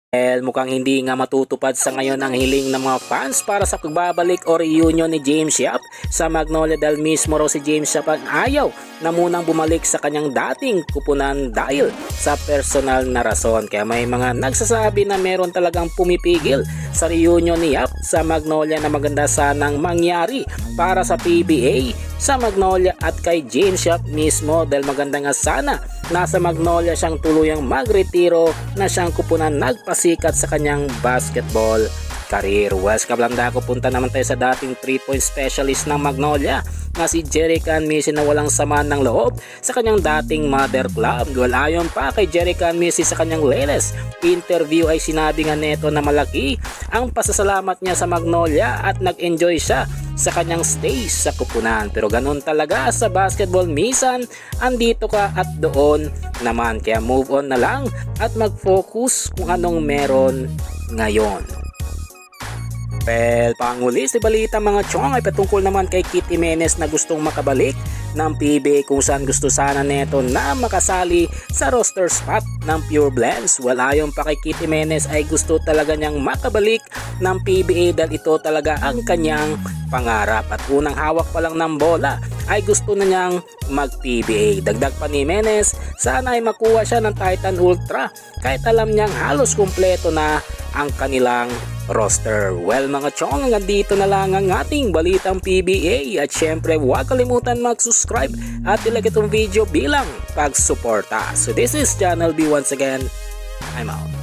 Mukhang hindi nga matutupad sa ngayon ang hiling ng mga fans para sa pagbabalik o reunion ni James Yap sa Magnolia dahil mismo raw si James Yap ang ayaw na munang bumalik sa kanyang dating kupunan dahil sa personal na rason. Kaya may mga nagsasabi na meron talagang pumipigil sa reunion ni Yap sa Magnolia na maganda sanang mangyari para sa PBA, sa Magnolia at kay James Yap mismo dahil maganda nga sana nasa Magnolia siyang tuluyang magretiro na siyang kupunan nagpasikat sa kanyang basketball career. Welcome lang dako, punta naman tayo sa dating 3-point specialist ng Magnolia na si Jerican Missy na walang sama ng loob sa kanyang dating mother club. Well, ayon pa kay Jerican Missy sa kanyang latest interview ay sinabi nga neto na malaki ang pasasalamat niya sa Magnolia at nag-enjoy siya sa kanyang stay sa kupunan. Pero ganun talaga sa basketball, minsan andito ka at doon naman. Kaya move on na lang at mag-focus kung anong meron ngayon. Well, panguli sa balita mga chong ay patungkol naman kay Kitty Menes na gustong makabalik ng PBA kung saan gusto sana neto na makasali sa roster spot ng Pure Blends. Well, ayon pa kay Kitty Menes ay gusto talaga niyang makabalik ng PBA dahil ito talaga ang kanyang pangarap at unang hawak pa lang ng bola ay gusto na niyang mag-PBA. Dagdag pa ni Menes, sana ay makuha siya ng Titan Ultra kahit alam niyang halos kumpleto na ang kanilang roster. Well mga chong, hanggang dito na lang ang ating balitang PBA at syempre huwag kalimutan mag-subscribe at ilike itong video bilang pagsuporta. So this is Channel B once again. I'm out.